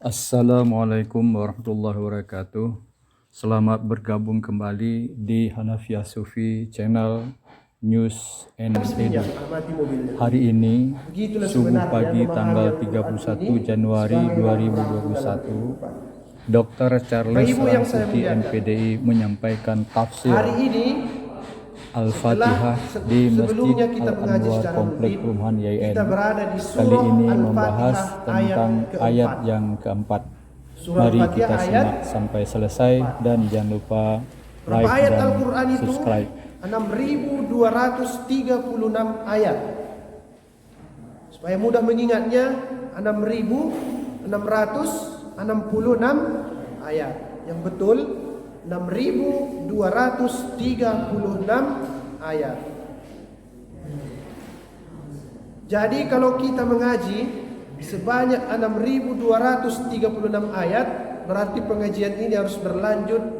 Assalamualaikum warahmatullahi wabarakatuh. Selamat bergabung kembali di Hanafiah Sufi Channel News and Edu. Hari ini subuh pagi tanggal 31 Januari 2021, Dr. Charles Rangkuti MPDI menyampaikan tafsir Al-Fatihah di Masjid Al-Anwar Komplek Perumahan YN. Kali ini membahas tentang ayat yang keempat. Mari kita simak sampai selesai dan jangan lupa like dan subscribe. 6.236 ayat. Supaya mudah mengingatnya, 6.666 ayat. Yang betul 6.236 ayat. Jadi kalau kita mengaji sebanyak 6.236 ayat, berarti pengajian ini harus berlanjut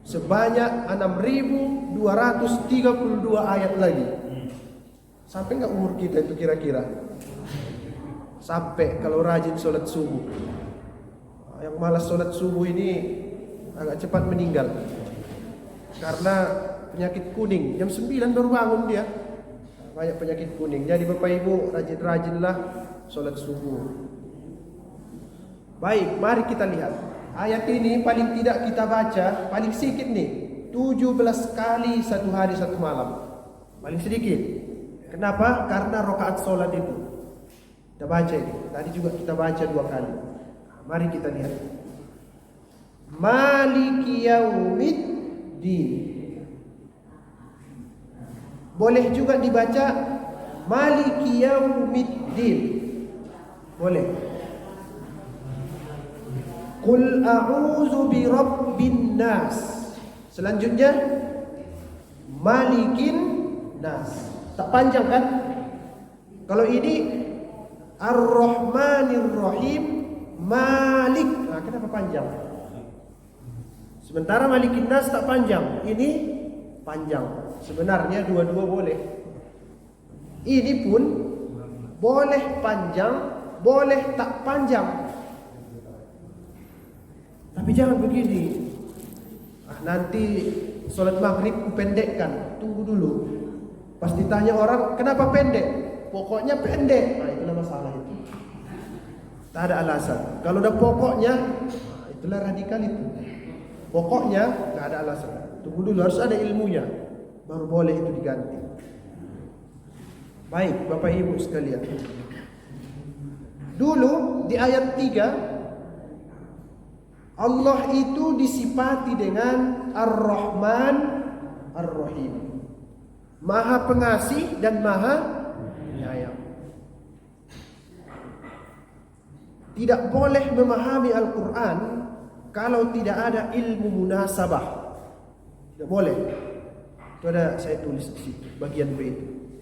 sebanyak 6.232 ayat lagi. Sampai nggak umur kita itu kira-kira? Sampai kalau rajin sholat subuh. Yang malas sholat subuh ini agak cepat meninggal karena penyakit kuning. Jam 9 baru bangun dia, banyak penyakit kuning. Jadi Bapak Ibu rajin-rajinlah sholat subuh. Baik, mari kita lihat. Ayat ini paling tidak kita baca, paling sedikit nih 17 kali satu hari satu malam. Paling sedikit. Kenapa? Karena rakaat sholat itu kita baca ini. Tadi juga kita baca 2 kali. Mari kita lihat. Maliki yaumiddin. Boleh juga dibaca Maliki yaumiddin. Boleh. Qul a'udzu birabbin nas. Selanjutnya Malikin nas. Tak panjang kan? Kalau ini Ar-Rahmanir Rahim Malik. Nah, kenapa panjang? Sementara Malikin nas tak panjang, ini panjang. Sebenarnya dua-dua boleh. Ini pun boleh panjang, boleh tak panjang. Tapi jangan begini. Nanti sholat maghrib kupendekkan. Tunggu dulu. Pas ditanya orang, kenapa pendek? Pokoknya pendek. Nah, itulah masalah itu. Tak ada alasan. Kalau udah pokoknya, itulah radikal itu. Pokoknya nggak ada alasan. Tunggu dulu, harus ada ilmunya, baru boleh itu diganti. Baik, Bapak Ibu sekalian. Dulu di ayat 3, Allah itu disifati dengan Ar-Rahman Ar-Rahim, Maha Pengasih dan Maha Penyayang. Tidak boleh memahami Al-Quran kalau tidak ada ilmu munasabah. Tidak boleh. Itu ada saya tulis di situ, bagian B itu.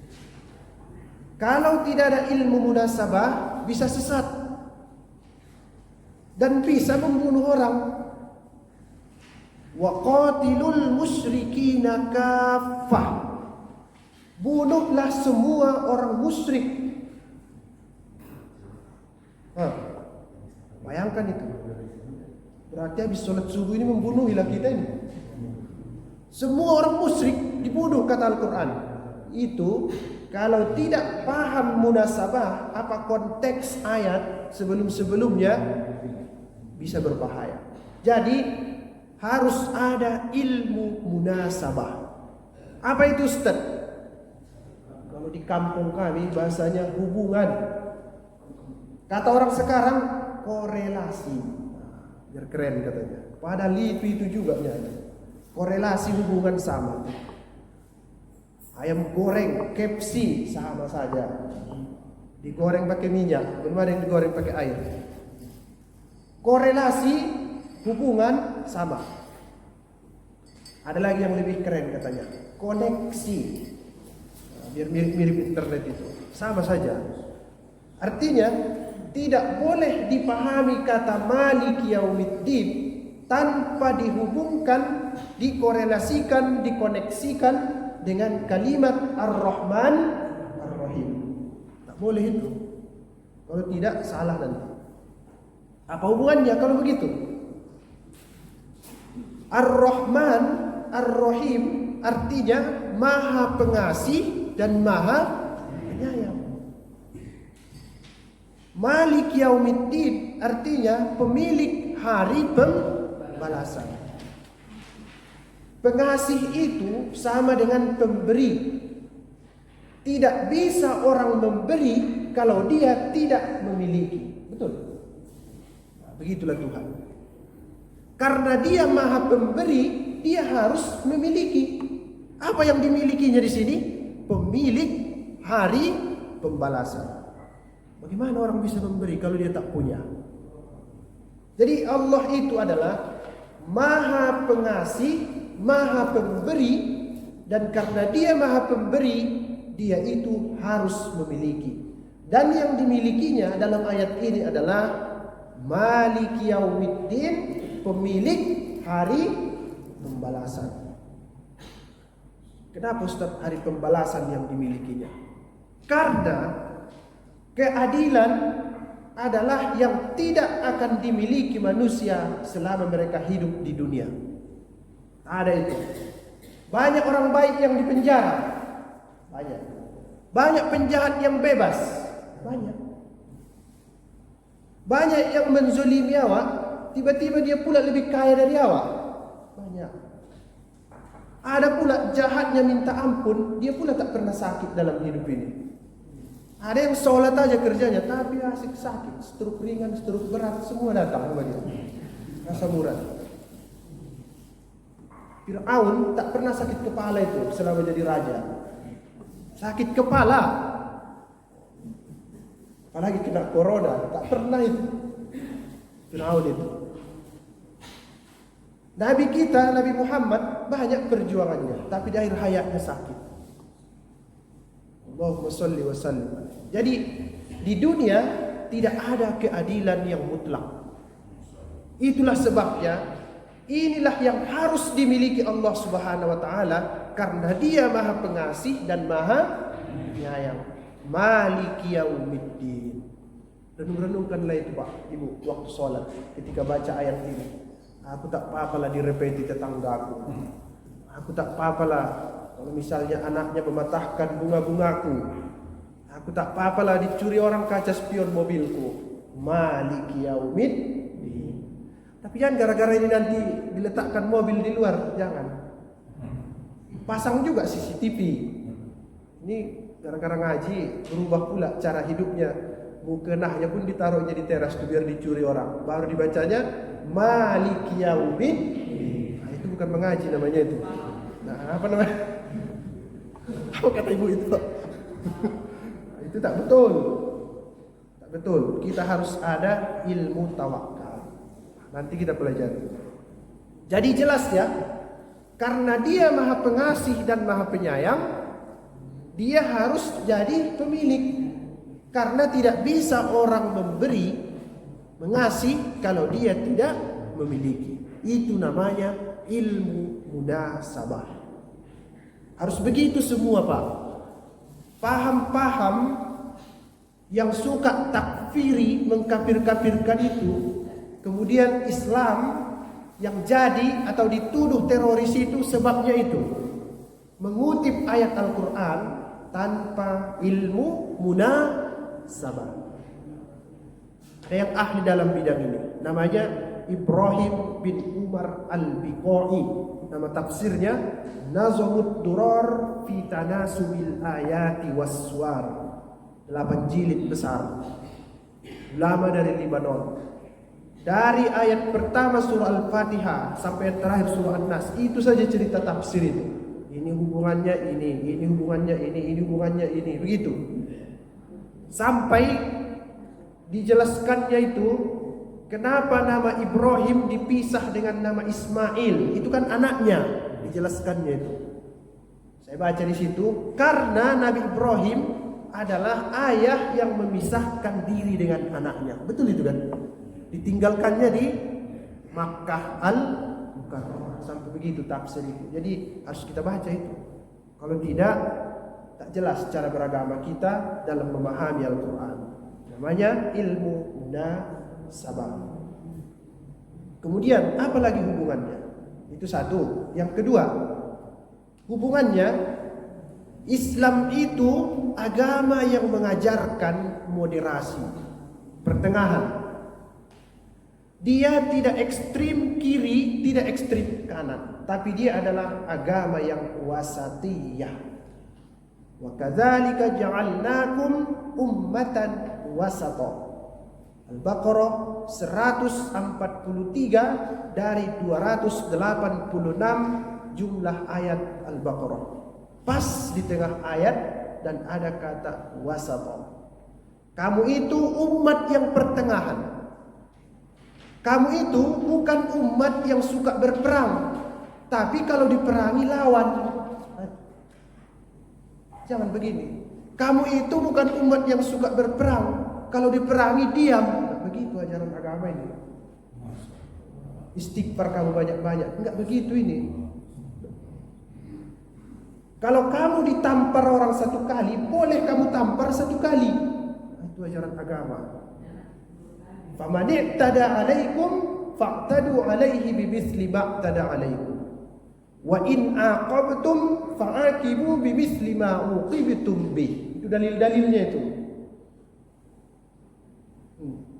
Kalau tidak ada ilmu munasabah, bisa sesat dan bisa membunuh orang. Wa qatilul musyrikina kaffah. Bunuhlah semua orang musyrik. Bayangkan itu. Berarti habis sholat subuh ini membunuhilah kita ini. Semua orang musyrik dibunuh kata Al-Quran. Itu kalau tidak paham munasabah, apa konteks ayat sebelum-sebelumnya, bisa berbahaya. Jadi harus ada ilmu munasabah. Apa itu Ustaz? Kalau di kampung kami bahasanya hubungan. Kata orang sekarang korelasi. Biar keren katanya. Padahal itu juga nyanyi. Korelasi hubungan sama. Ayam goreng, KFC sama saja. Digoreng pakai minyak, belum ada yang digoreng pakai air. Korelasi hubungan sama. Ada lagi yang lebih keren katanya, koneksi. Biar mirip-mirip internet itu. Sama saja. Artinya tidak boleh dipahami kata Maliki Yaumiddin tanpa dihubungkan, dikorelasikan, dikoneksikan dengan kalimat Ar-Rahman Ar-Rahim. Tak boleh itu. Kalau tidak salah nanti. Apa hubungannya kalau begitu? Ar-Rahman, Ar-Rahim artinya Maha Pengasih dan Maha Penyayang. Malik Yaumiddin artinya pemilik hari pembalasan. Pengasih itu sama dengan pemberi. Tidak bisa orang memberi kalau dia tidak memiliki. Betul? Nah, begitulah Tuhan. Karena dia Maha Pemberi, dia harus memiliki. Apa yang dimilikinya di sini? Pemilik hari pembalasan. Bagaimana orang bisa memberi kalau dia tak punya? Jadi Allah itu adalah Maha Pengasih, Maha Pemberi, dan karena dia Maha Pemberi, dia itu harus memiliki. Dan yang dimilikinya dalam ayat ini adalah Maliki Yaumiddin, pemilik hari pembalasan. Kenapa Ustaz hari pembalasan yang dimilikinya? Karena keadilan adalah yang tidak akan dimiliki manusia selama mereka hidup di dunia. Ada itu. Banyak orang baik yang dipenjara. Banyak. Banyak penjahat yang bebas. Banyak. Banyak yang menzolimi awak, tiba-tiba dia pula lebih kaya dari awak. Banyak. Ada pula jahatnya minta ampun, dia pula tak pernah sakit dalam hidup ini. Ada yang sholat aja kerjanya, tapi asik sakit, stroke ringan, stroke berat, semua datang sama dia. Rasa murah. Fir'aun tak pernah sakit kepala itu selama jadi raja. Sakit kepala, apalagi kena corona, tak pernah itu. Fir'aun itu. Nabi kita, Nabi Muhammad, banyak perjuangannya, tapi di akhir hayatnya sakit. Allahumma salli wa sallim. Jadi di dunia tidak ada keadilan yang mutlak. Itulah sebabnya inilah yang harus dimiliki Allah Subhanahu wa taala karena Dia Maha Pengasih dan Maha Penyayang. Maliki Yaumiddin. Renung-renungkanlah itu Pak, Ibu, waktu sholat ketika baca ayat ini. Aku tak apa-apalah direpeti tetanggaku. Aku tak apa-apalah kalau misalnya anaknya mematahkan bunga-bungaku. Aku tak apa-apalah dicuri orang kaca spion mobilku. Maliki Yaumiddin. Tapi jangan gara-gara ini nanti diletakkan mobil di luar, jangan. Pasang juga CCTV. Ini gara-gara ngaji berubah pula cara hidupnya. Mukenahnya pun ditaruhnya di teras tuh biar dicuri orang. Baru dibacanya Maliki Yaumiddin. Nah, itu bukan mengaji namanya itu. Nah, apa namanya? Apa kata ibu itu? Itu tak betul. Tak betul. Kita harus ada ilmu tawakal. Nanti kita pelajari. Jadi jelas ya, karena Dia Maha Pengasih dan Maha Penyayang, Dia harus jadi pemilik. Karena tidak bisa orang memberi, mengasih kalau dia tidak memiliki. Itu namanya ilmu munasabah. Harus begitu semua Pak. Paham-paham yang suka takfiri, mengkafir-kafirkan itu, kemudian Islam yang jadi atau dituduh teroris itu sebabnya itu. Mengutip ayat Al-Quran tanpa ilmu munasabah. Ada yang ahli dalam bidang ini, namanya Ibrahim bin Umar Al-Biqai. Nama tafsirnya Nazamud Durar fi Tanasubil Ayati Waswar. 8 jilid besar. Ulama dari Libanon. Dari ayat pertama surah Al-Fatihah sampai terakhir surah An-Nas, itu saja cerita tafsir itu. Ini hubungannya ini hubungannya ini hubungannya ini, begitu. Sampai dijelaskannya itu kenapa nama Ibrahim dipisah dengan nama Ismail. Itu kan anaknya, dijelaskannya itu. Saya baca di situ karena Nabi Ibrahim adalah ayah yang memisahkan diri dengan anaknya. Betul itu kan? Ditinggalkannya di Makkah Al-Mukarramah. Sampai begitu tafsir itu. Jadi harus kita baca itu. Kalau tidak, tak jelas cara beragama kita dalam memahami Al-Quran. Namanya ilmu munasabah. sabar. Kemudian apa lagi hubungannya? Itu satu. Yang kedua, hubungannya Islam itu agama yang mengajarkan moderasi, pertengahan. Dia tidak ekstrim kiri, tidak ekstrim kanan, tapi dia adalah agama yang wasatiyah. Wa kadzalika ja'alnakum ummatan wasata. Al-Baqarah 143 dari 286 jumlah ayat Al-Baqarah. Pas di tengah ayat dan ada kata wasata. Kamu itu umat yang pertengahan. Kamu itu bukan umat yang suka berperang, tapi kalau diperangi lawan. Jangan begini. Kamu itu bukan umat yang suka berperang, kalau diperangi diam. Begitu ajaran agama ini. Istighfar kamu banyak-banyak. Enggak begitu ini. Kalau kamu ditampar orang satu kali, boleh kamu tampar satu kali. Itu ajaran agama. Faman i'tada 'alaikum fa'tadu 'alaihi bimithli ma i'tada 'alaikum. Wa in aqabtum fa'aqibu bimithli ma uqibtum bih. Itu dalil-dalilnya itu.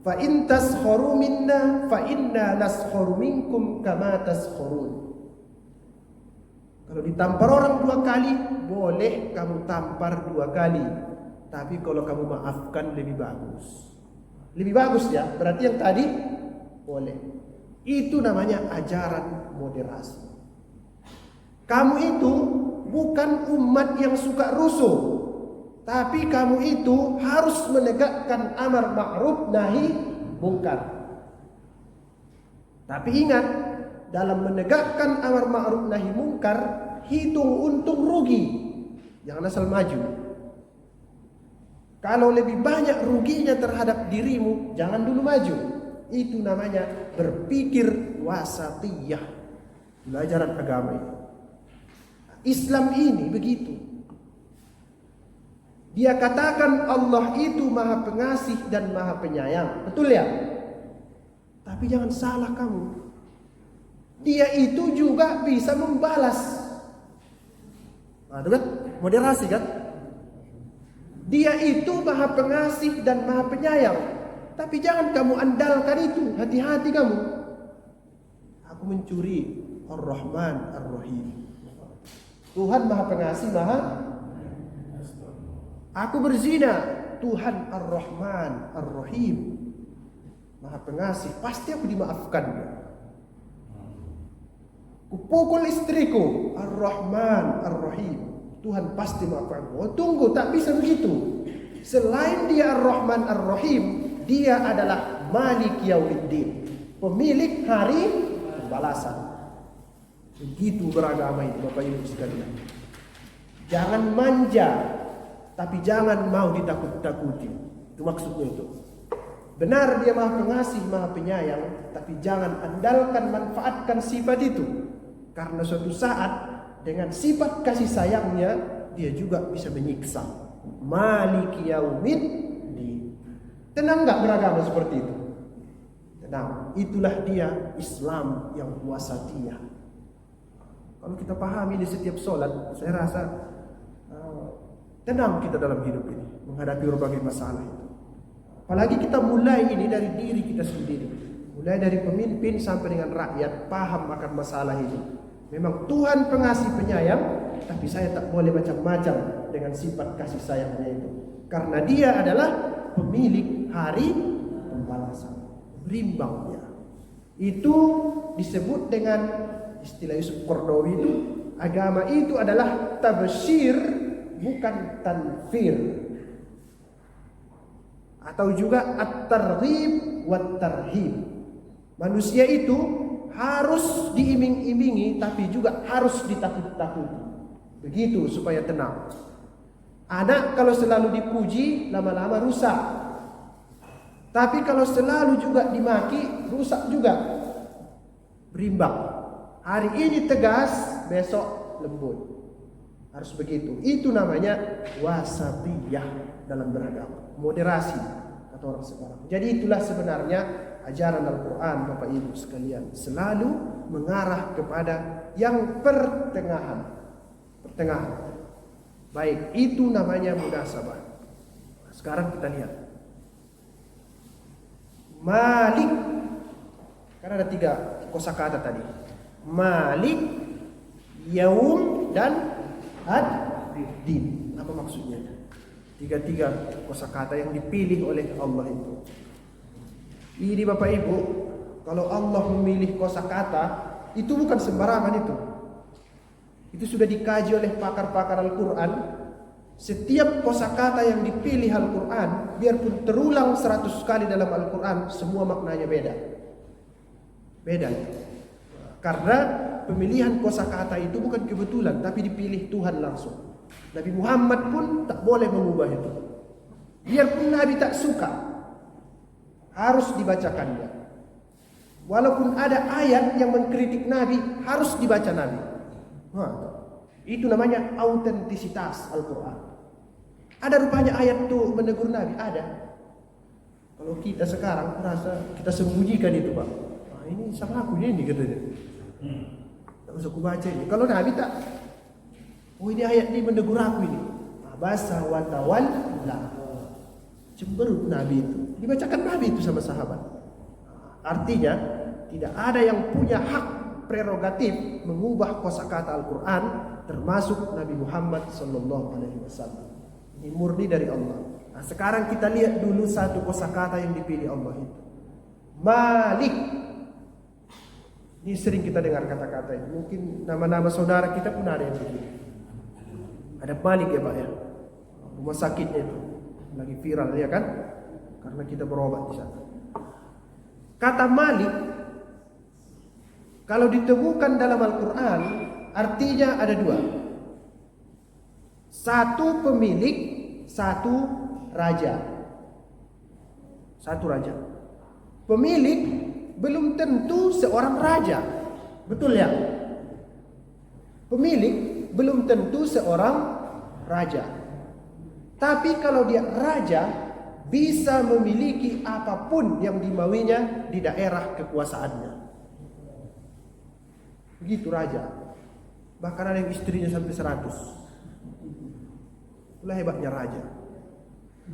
Fa in taskharu minna fa inna naskharu minkum kama taskhurun. Kalau ditampar orang 2 kali, boleh kamu tampar 2 kali. Tapi kalau kamu maafkan lebih bagus. Lebih bagus ya, berarti yang tadi boleh. Itu namanya ajaran moderasi. Kamu itu bukan umat yang suka rusuh, tapi kamu itu harus menegakkan amar ma'ruf nahi munkar. Tapi ingat, dalam menegakkan amar ma'ruf nahi munkar, hitung untung rugi. Jangan asal maju. Kalau lebih banyak ruginya terhadap dirimu, jangan dulu maju. Itu namanya berpikir wasatiyah. Pelajaran agama ini. Islam ini begitu. Dia katakan Allah itu Maha Pengasih dan Maha Penyayang. Betul ya? Tapi jangan salah kamu. Dia itu juga bisa membalas. Nah, itu kan moderasi kan? Dia itu Maha Pengasih dan Maha Penyayang. Tapi jangan kamu andalkan itu. Hati-hati kamu. Aku mencuri, Ar-Rahman Ar-Rahim. Tuhan Maha Pengasih, Maha. Aku berzina, Tuhan Ar-Rahman Ar-Rahim, Maha Pengasih. Pasti aku dimaafkan. Kupukul istriku, Ar-Rahman Ar-Rahim, Tuhan pasti maafkan. Oh tunggu, tak bisa begitu. Selain dia Ar-Rahman Ar-Rahim, dia adalah Malik Yaumiddin, pemilik hari pembalasan. Begitu beragama itu Bapak Ibu sekalian. Jangan manja, tapi jangan mau ditakut-takuti. Itu maksudnya itu. Benar dia Maha Pengasih, Maha Penyayang, tapi jangan andalkan, manfaatkan sifat itu. Karena suatu saat dengan sifat kasih sayangnya, dia juga bisa menyiksa. Maliki yaumiddin. Tenang enggak beragama seperti itu? Tenang. Itulah dia Islam yang wasatiyah. Kalau kita pahami di setiap sholat, saya rasa tenang kita dalam hidup ini menghadapi berbagai masalah itu. Apalagi kita mulai ini dari diri kita sendiri. Mulai dari pemimpin sampai dengan rakyat paham akan masalah ini. Memang Tuhan Pengasih Penyayang, tapi saya tak boleh macam-macam dengan sifat kasih sayangnya itu. Karena dia adalah pemilik hari pembalasan, berimbangnya. Itu disebut dengan istilah Yusuf Qaradawi itu, agama itu adalah tabsyir bukan tanfir. Atau juga at-targhib wat-tarhib. Manusia itu harus diiming-imingi tapi juga harus ditakut-takuti. Begitu supaya tenang. Anak kalau selalu dipuji lama-lama rusak. Tapi kalau selalu juga dimaki rusak juga. Berimbang. Hari ini tegas, besok lembut. Harus begitu. Itu namanya wasatiyah dalam beragama. Moderasi kata orang sekarang. Jadi itulah sebenarnya ajaran Al-Quran Bapak Ibu sekalian selalu mengarah kepada yang pertengahan. Baik, itu namanya munasabah. Sekarang kita lihat Malik. Karena ada 3 kosakata tadi. Malik, Yaum, dan Ad-Din. Apa maksudnya? 3 kosakata yang dipilih oleh Allah itu. Ini Bapak Ibu, kalau Allah memilih kosakata, itu bukan sembarangan itu. Itu sudah dikaji oleh pakar-pakar Al-Quran. Setiap kosakata yang dipilih Al-Quran, biarpun terulang 100 kali dalam Al-Quran, semua maknanya beda. Beda itu. Karena pemilihan kosakata itu bukan kebetulan, tapi dipilih Tuhan langsung. Nabi Muhammad pun tak boleh mengubah itu. Biarpun Nabi tak suka, harus dibacakannya. Walaupun ada ayat yang mengkritik Nabi, harus dibaca Nabi. Itu namanya autentisitas Al-Quran. Ada rupanya ayat itu menegur Nabi? Ada. Kalau kita sekarang merasa kita sembunyikan itu, Pak. Nah, ini sama aku ini katanya. Tak usah aku baca ini. Kalau Nabi tak, oh ini ayat ini menegur aku ini. Abasa wa tawalla. Cemberut Nabi itu. Dibacakan Nabi itu sama sahabat. Artinya tidak ada yang punya hak prerogatif mengubah kosakata Al-Quran, termasuk Nabi Muhammad SAW. Ini murni dari Allah. Nah, sekarang kita lihat dulu satu kosakata yang dipilih Allah itu. Malik. Ini sering kita dengar kata-kata ini. Mungkin nama-nama saudara kita pun ada yang begini. Ada Malik ya Pak ya. Rumah sakitnya itu lagi viral ya kan? Karena kita berobat di sana. Kata Malik, kalau ditemukan dalam Al-Quran, artinya ada 2. Satu pemilik, satu raja. Satu raja. Pemilik belum tentu seorang raja. Betul ya? Pemilik belum tentu seorang raja. Tapi kalau dia raja, bisa memiliki apapun yang dimauinya di daerah kekuasaannya. Begitu raja. Bahkan ada yang istrinya sampai 100. Itulah hebatnya raja.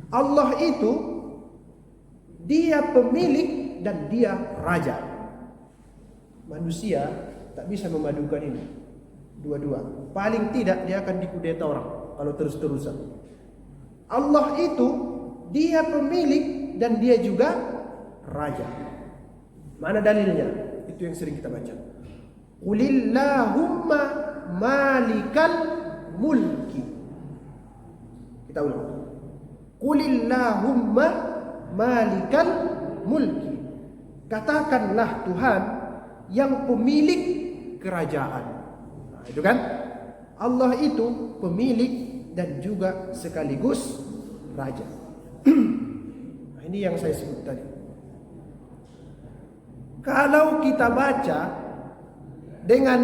Allah itu dia pemilik dan dia raja. Manusia tak bisa memadukan ini dua-dua. Paling tidak dia akan dikudeta orang kalau terus-terusan. Allah itu dia pemilik dan dia juga raja. Mana dalilnya? Itu yang sering kita baca. Qulillahumma malikal mulki. Kita ulang. Qulillahumma malikal mulki. Katakanlah Tuhan yang pemilik kerajaan. Nah, itu kan? Allah itu pemilik dan juga sekaligus raja. Nah, ini yang saya sebut tadi. Kalau kita baca dengan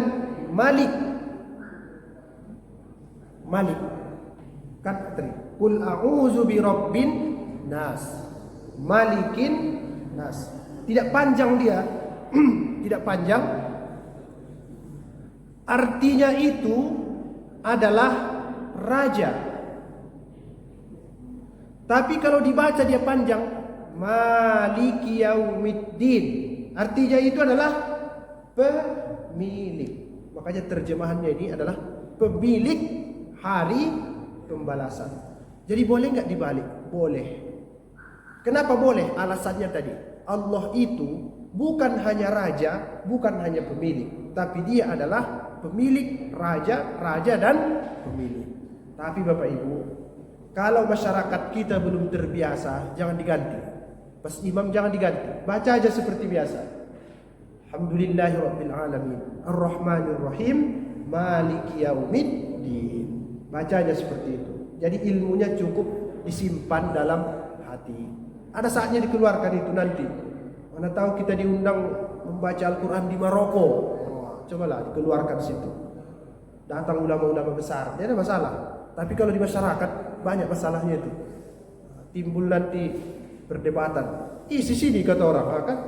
Malik kan tadi Qul a'udzu birabbin nas, Malikin nas. Tidak panjang dia. Tidak panjang. Artinya itu adalah raja. Tapi kalau dibaca dia panjang, Maliki Yaumiddin. Artinya itu adalah pemilik. Makanya terjemahannya ini adalah pemilik hari pembalasan. Jadi boleh nggak dibalik? Boleh. Kenapa boleh? Alasannya tadi, Allah itu bukan hanya raja, bukan hanya pemilik, tapi dia adalah pemilik, raja dan pemilik. Tapi Bapak Ibu, kalau masyarakat kita belum terbiasa, jangan diganti. Pas imam jangan diganti. Baca aja seperti biasa. Alhamdulillahirabbil alamin, Ar-Rahmanir Rahim, Maliki Yaumiddin. Baca aja seperti itu. Jadi ilmunya cukup disimpan dalam hati. Ada saatnya dikeluarkan itu nanti. Mana tahu kita diundang membaca Al-Quran di Maroko. Cobalah dikeluarkan situ. Datang ulama-ulama besar, tidak ada masalah. Tapi kalau di masyarakat banyak masalahnya itu. Timbul nanti perdebatan. Isi sini kata orang, kan?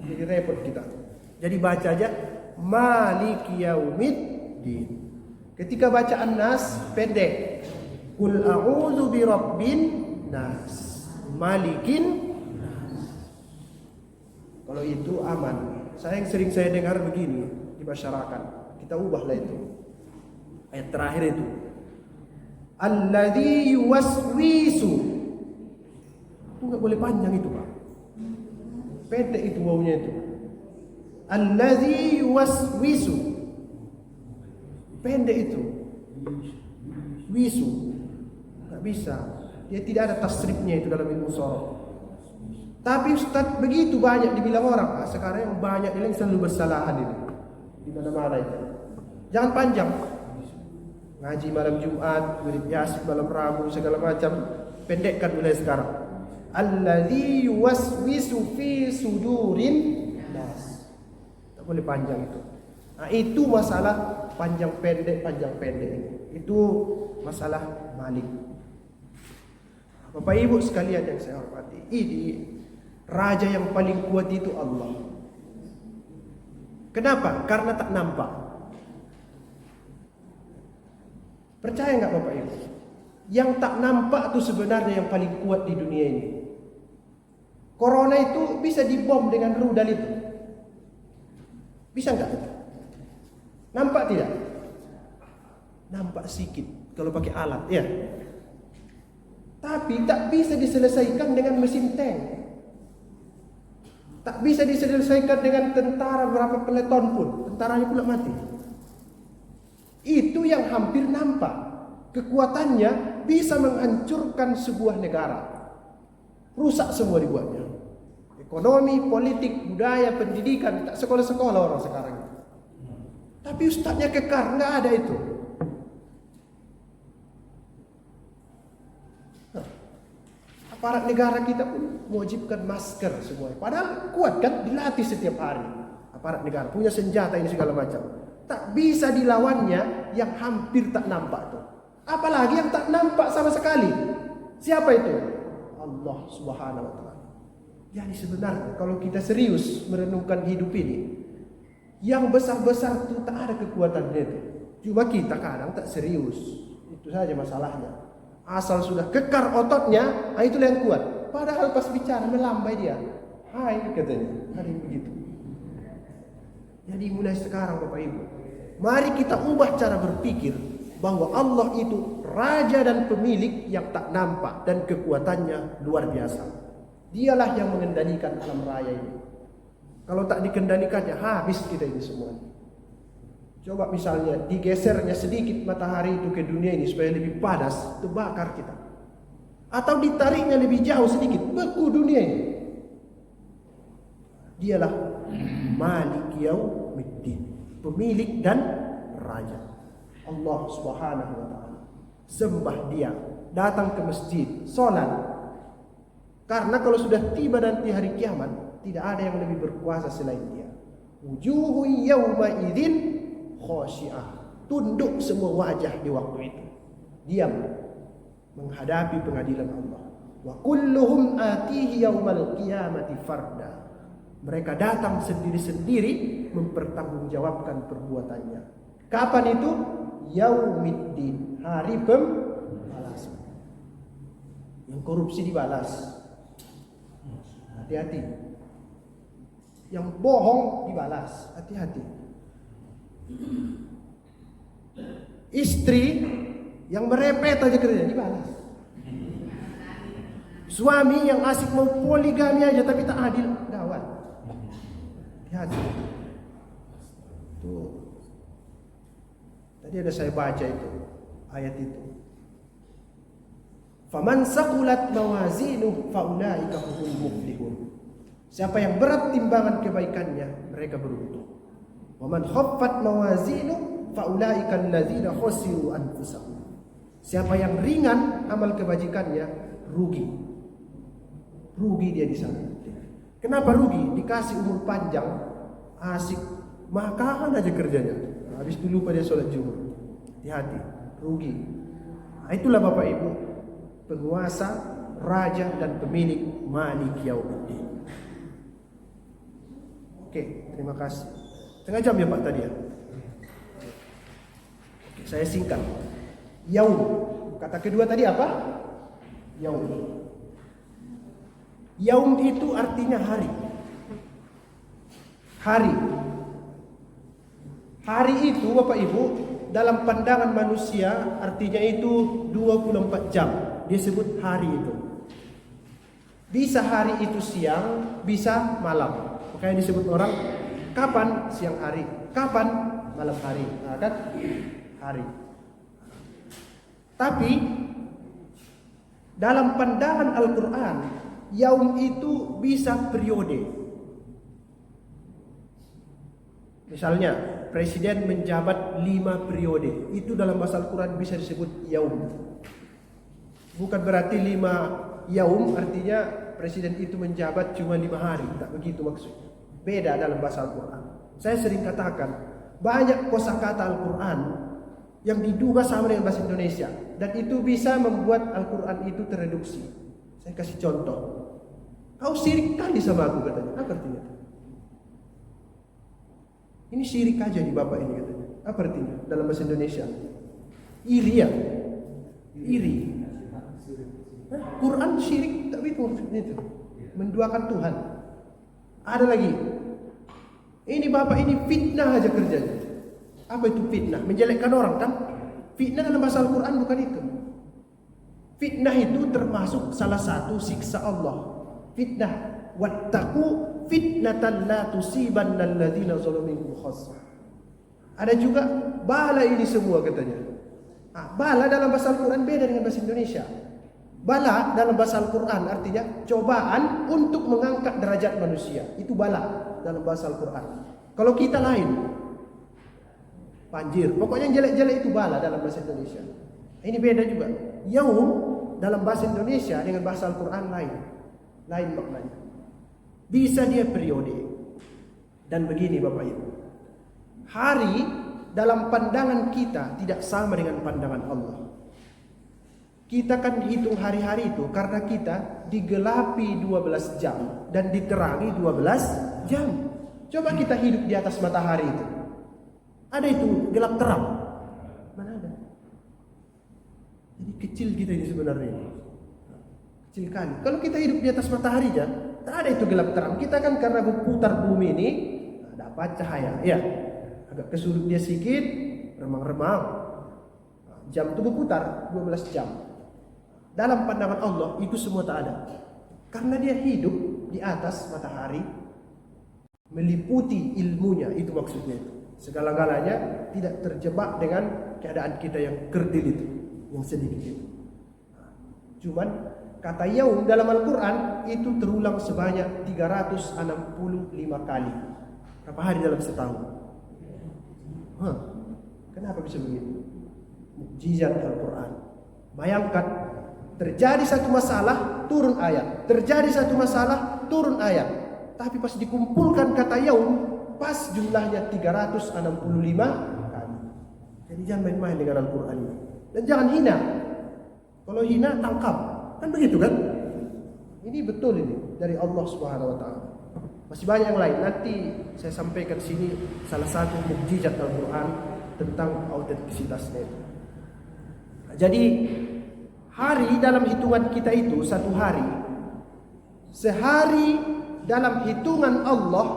Jadi repot kita. Jadi baca aja Maliki Yaumiddin. Ketika baca An-Nas pendek. Qul a'udzu birabbin nas. Malikin nas. Kalau itu aman. Saya yang sering saya dengar begini di masyarakat. Kita ubahlah itu. Ayat terakhir itu. Alladzi yuwaswisu. Itu enggak boleh panjang itu, Pak. Pendek itu wawunya itu. Alladzi yuwaswisu. Pendek itu. Wisu. Enggak bisa. Dia tidak ada tasrifnya itu dalam ilmu sorof. Tapi Ustaz begitu banyak dibilang orang. Sekarang yang banyak bilang selalu bersalahan itu. Di mana-mana itu. Jangan panjang. Ngaji malam Jumat, wirid Yasin malam Rabu, segala macam. Pendekkan mulai sekarang. Alladzi yuwaswisu fi sudurin nas. Tak boleh panjang itu. Nah, itu masalah panjang pendek ini. Itu masalah Malik. Bapak Ibu sekalian yang saya hormati, ini raja yang paling kuat itu Allah. Kenapa? Karena tak nampak. Percaya enggak Bapak Ibu? Yang tak nampak itu sebenarnya yang paling kuat di dunia ini. Corona itu bisa dibom dengan rudal itu. Bisa enggak? Nampak tidak? Nampak sedikit kalau pakai alat, ya. Tapi tak bisa diselesaikan dengan mesin tank. Tak bisa diselesaikan dengan tentara berapa peleton pun. Tentaranya pula mati. Itu yang hampir nampak. Kekuatannya bisa menghancurkan sebuah negara. Rusak semua dibuatnya. Ekonomi, politik, budaya, pendidikan. Tak sekolah-sekolah orang sekarang. Tapi ustadznya kekar, nggak ada itu. Aparat negara kita pun mewajibkan masker semuanya. Padahal kuat kan, dilatih setiap hari. Aparat negara punya senjata ini segala macam. Tak bisa dilawannya yang hampir tak nampak tuh. Apalagi yang tak nampak sama sekali. Siapa itu? Allah Subhanahu wa taala. Jadi sebenarnya kalau kita serius merenungkan hidup ini, yang besar-besar itu tak ada kekuatannya itu. Cuma kita kadang tak serius. Itu saja masalahnya. Asal sudah kekar ototnya, itulah yang kuat. Padahal pas bicara melambai dia. Hai katanya. Ada yang begitu. Jadi mulai sekarang Bapak Ibu, mari kita ubah cara berpikir bahwa Allah itu raja dan pemilik yang tak nampak dan kekuatannya luar biasa. Dialah yang mengendalikan alam raya ini. Kalau tak dikendalikannya, habis kita ini semua. Coba misalnya digesernya sedikit matahari itu ke dunia ini supaya lebih panas, terbakar kita. Atau ditariknya lebih jauh sedikit, beku dunia ini. Dialah Malik Yaumiddin, pemilik dan raja. Allah Subhanahu wa taala. Sembah dia, datang ke masjid, salat. Karena kalau sudah tiba nanti hari kiamat, tidak ada yang lebih berkuasa selain dia. Wujuhu yawma idzin khashi'ah. Tunduk semua wajah di waktu itu. Diam menghadapi pengadilan Allah. Wa kulluhum atihi yawmal qiyamati farda. Mereka datang sendiri-sendiri mempertanggungjawabkan perbuatannya. Kapan itu? Yaumiddin, hari pembalasan. Yang korupsi dibalas. Hati-hati. Yang bohong dibalas. Hati-hati. Istri yang merepet aja kerja dibalas. Suami yang asik mau poligami aja tapi tak adil, gawat. Hati-hati. Tuh. Tadi ada saya baca itu ayat itu. Faman saqulat mawazinuhu faulaika humul muflihun. Siapa yang berat timbangan kebaikannya, mereka beruntung. Waman khaffat mawazinuhu faulaika alladzina khasiru anfusahum. Siapa yang ringan amal kebajikannya, rugi. Rugi dia di sana. Kenapa rugi? Dikasih umur panjang, asik, makan aja kerjanya. Habis itu lupa dia sholat zuhur. Hati-hati, rugi. Nah, itulah Bapak Ibu, penguasa, raja dan pemilik Malik Yaumiddin. Oke, terima kasih. Setengah jam ya Pak tadi ya. Oke, saya singkat. Yaum. Kata kedua tadi apa? Yaum. Yaum itu artinya hari. Hari. Hari itu Bapak Ibu dalam pandangan manusia artinya itu 24 jam. Dia sebut hari itu. Bisa hari itu siang, bisa malam. Makanya disebut orang kapan siang hari, kapan malam hari. Nah, kan hari. Tapi dalam pandangan Al-Quran, yaum itu bisa periode. Misalnya presiden menjabat 5 periode, itu dalam bahasa Al-Quran bisa disebut yaum. Bukan berarti 5 yaum artinya presiden itu menjabat cuma 5 hari, tak begitu maksudnya. Beda dalam bahasa Al-Quran. Saya sering katakan banyak kosakata Al-Quran yang diduga sama dengan bahasa Indonesia, dan itu bisa membuat Al-Quran itu tereduksi. Saya kasih contoh. Kau sirik kali sama aku katanya. Apa artinya? Ini sirik aja di bapak ini katanya. Apa artinya dalam bahasa Indonesia? Iri ya? Iri. Quran syirik, tapi itu maksudnya itu menduakan Tuhan. Ada lagi. Ini bapak ini fitnah aja kerjanya. Apa itu fitnah? Menjelekkan orang kan? Fitnah dalam bahasa Al-Quran bukan itu. Fitnah itu termasuk salah satu siksa Allah. Fitnah. Wattaqu fitnatan la tusibanna alladziina zalamu minkum khassah. Ada juga bala ini semua katanya. Bala dalam bahasa Al-Quran beda dengan bahasa Indonesia. Bala dalam bahasa Al-Quran artinya cobaan untuk mengangkat derajat manusia. Itu bala dalam bahasa Al-Quran. Kalau kita lain, banjir. Pokoknya yang jelek-jelek itu bala dalam bahasa Indonesia. Ini beda juga. Yaum dalam bahasa Indonesia dengan bahasa Al-Quran lain. Lain maknanya. Bisa dia periode. Dan begini Bapak Ibu. Hari dalam pandangan kita tidak sama dengan pandangan Allah. Kita kan hitung hari-hari itu karena kita digelapi 12 jam dan diterangi 12 jam. Coba kita hidup di atas matahari itu. Ada itu gelap terang? Mana ada? Jadi kecil kita ini sebenarnya. Kecil kali. Kalau kita hidup di atas matahari aja, tak ada itu gelap terang. Kita kan karena berputar bumi ini dapat cahaya. Ya, agak kesulut dia sedikit, remang-remang. Jam itu berputar 12 jam. Dalam pandangan Allah itu semua tak ada. Karena dia hidup di atas matahari, meliputi ilmunya, itu maksudnya itu. Segala-galanya tidak terjebak dengan keadaan kita yang kerdil itu, yang sedikit itu. Cuman kata yaum dalam Al-Quran itu terulang sebanyak 365 kali. Berapa hari dalam setahun? Kenapa bisa begitu? Mukjizat Al-Quran. Bayangkan, terjadi satu masalah, turun ayat. Terjadi satu masalah, turun ayat. Tapi pas dikumpulkan kata yaum, pas jumlahnya 365 kali. Jadi jangan main-main dengan Al-Quran ini. Dan jangan hina. Kalau hina, tangkap. Kan begitu kan? Ini betul ini dari Allah Subhanahu wa taala. Masih banyak yang lain. Nanti saya sampaikan sini salah satu mukjizat Al-Quran tentang autentisitasnya. Jadi hari dalam hitungan kita itu satu hari. Sehari dalam hitungan Allah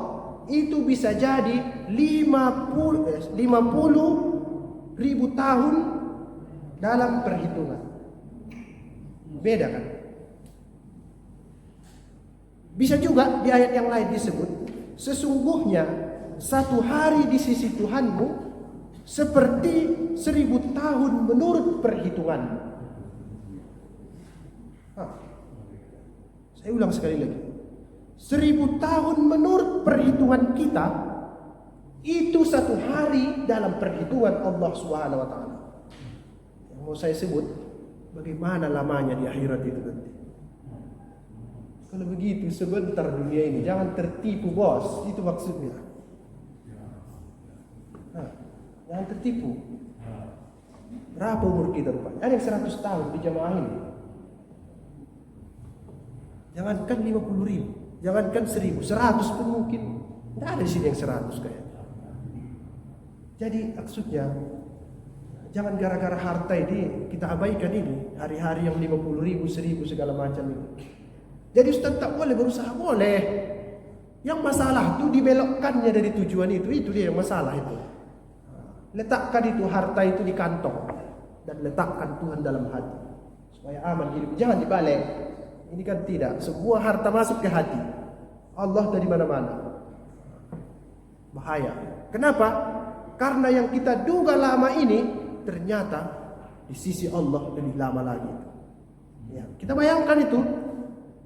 itu bisa jadi 50 ribu tahun dalam perhitungan. Beda kan? Bisa juga di ayat yang lain disebut, sesungguhnya satu hari di sisi Tuhanmu seperti 1000 tahun menurut perhitungan. Saya ulang sekali lagi. 1000 tahun menurut perhitungan kita itu satu hari dalam perhitungan Allah Subhanahu wa taala. Yang mau saya sebut, bagaimana lamanya di akhirat itu nanti. Kalau begitu sebentar dunia ini, jangan tertipu bos, itu maksudnya. Jangan tertipu. Berapa umur kita rupanya? Ada yang 100 tahun di jamaah ini. Jangankan 50 ribu. Jangankan 1000, 100 pun mungkin. Tidak ada di sini yang 100 kayaknya. Jadi maksudnya, jangan gara-gara harta ini kita abaikan ini. Hari-hari yang 50.000, 1000 segala macam itu. Jadi Ustaz tak boleh berusaha, boleh. Yang masalah itu dibelokkannya dari tujuan itu dia yang masalah itu. Letakkan itu harta itu di kantong dan letakkan Tuhan dalam hati supaya aman hidup. Jangan dibalik. Ini kan tidak. Semua harta masuk ke hati. Allah dari mana-mana. Bahaya. Kenapa? Karena yang kita duga lama ini ternyata di sisi Allah lebih lama lagi. Ya, kita bayangkan itu.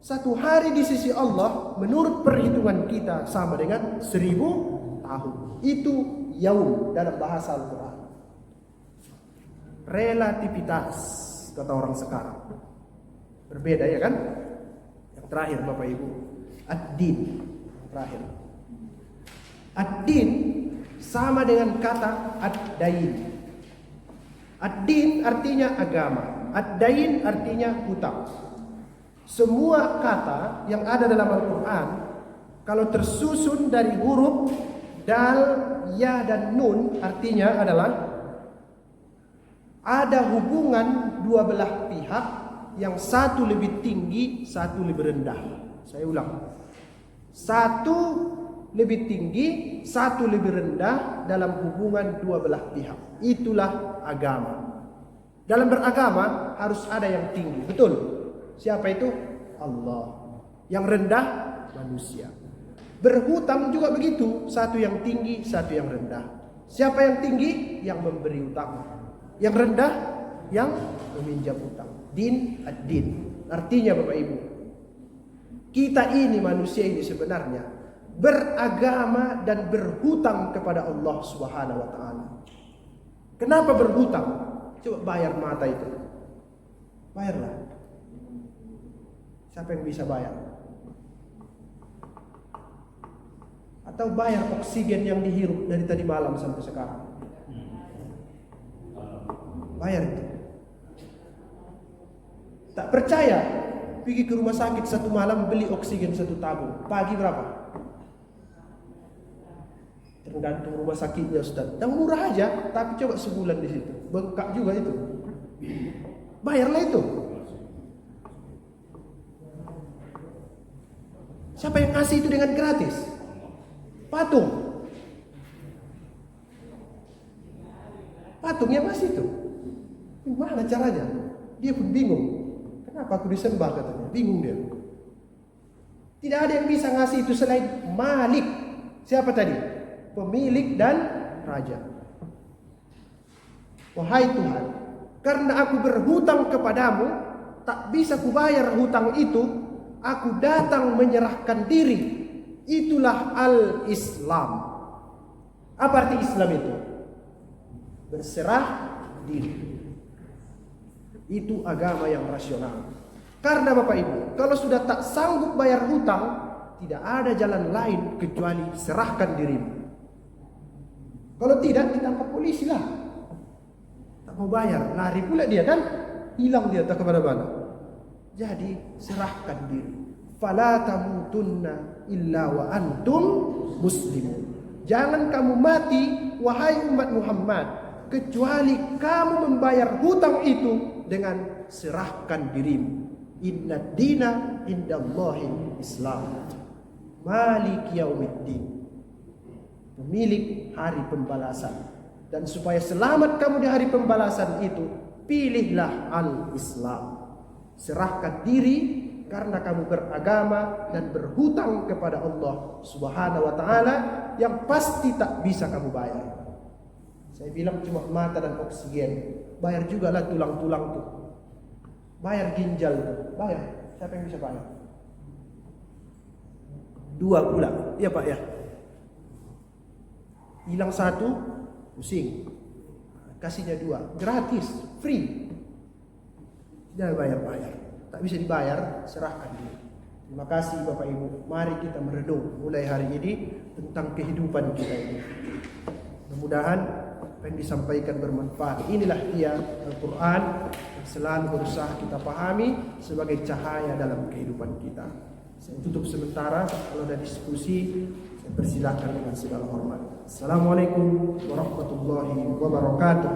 Satu hari di sisi Allah menurut perhitungan kita sama dengan 1000 tahun. Itu yaum dalam bahasa Al-Quran. Relativitas kata orang sekarang. Berbeda ya kan? Yang terakhir Bapak Ibu, ad-din. Terakhir. Ad-din sama dengan kata ad-dain. Ad-din artinya agama. Ad-dain artinya hutang. Semua kata yang ada dalam Al-Quran kalau tersusun dari huruf dal, ya dan nun artinya adalah ada hubungan dua belah pihak yang satu lebih tinggi, satu lebih rendah. Saya ulang. Satu lebih tinggi, satu lebih rendah dalam hubungan dua belah pihak. Itulah agama. Dalam beragama harus ada yang tinggi. Betul? Siapa itu? Allah. Yang rendah manusia. Berhutang juga begitu. Satu yang tinggi, satu yang rendah. Siapa yang tinggi? Yang memberi hutang. Yang rendah? Yang meminjam hutang. Din ad-din. Artinya Bapak Ibu, kita ini manusia ini sebenarnya beragama dan berhutang kepada Allah Subhanahu wa taala. Kenapa berhutang? Coba bayar mata itu. Bayarlah. Siapa yang bisa bayar? Atau bayar oksigen yang dihirup dari tadi malam sampai sekarang? Bayar itu. Tak percaya? Pergi ke rumah sakit satu malam beli oksigen satu tabung. Pagi berapa? Tergantung rumah sakitnya Ustaz. Yang murah aja, tapi coba sebulan di situ. Bengkak juga itu. Bayarlah itu. Siapa yang kasih itu dengan gratis? Patung. Patungnya masih itu. Gimana caranya? Dia pun bingung. Kenapa aku disembah katanya? Bingung dia. Tidak ada yang bisa ngasih itu selain Malik. Siapa tadi? Pemilik dan raja. Wahai Tuhan, karena aku berhutang kepadamu, tak bisa kubayar hutang itu. Aku datang menyerahkan diri. Itulah al-Islam. Apa arti Islam itu? Berserah diri. Itu agama yang rasional. Karena Bapak Ibu, kalau sudah tak sanggup bayar hutang, tidak ada jalan lain kecuali serahkan dirimu. Kalau tidak, ditangkap polisi lah. Tak mau bayar, lari pula dia kan? Hilang dia tak kemana-mana. Jadi serahkan diri. Fala tamutunna illa wa antum muslimun. Jangan kamu mati wahai umat Muhammad kecuali kamu membayar hutang itu dengan serahkan dirimu. Inna dina indallahi Islam. Malik yaumiddin. Pemilik hari pembalasan. Dan supaya selamat kamu di hari pembalasan itu, pilihlah al-Islam. Serahkan diri karena kamu beragama dan berhutang kepada Allah Subhanahu wa taala yang pasti tak bisa kamu bayar. Saya bilang cuma mata dan oksigen. Bayar juga lah tulang-tulang tuh. Bayar ginjal tuh. Bayar. Siapa yang bisa bayar? Dua pula. Iya Pak ya. Hilang satu, pusing. Kasihnya dua. Gratis. Free. Tidak bayar-bayar. Tak bisa dibayar, serahkan diri. Terima kasih Bapak Ibu. Mari kita merenung mulai hari ini tentang kehidupan kita ini. Mudah-mudahan apa yang disampaikan bermanfaat. Inilah dia Al-Quran yang selalu berusaha kita pahami sebagai cahaya dalam kehidupan kita. Saya tutup sementara. Kalau ada diskusi, saya persilakan dengan segala hormat. Assalamualaikum warahmatullahi wabarakatuh.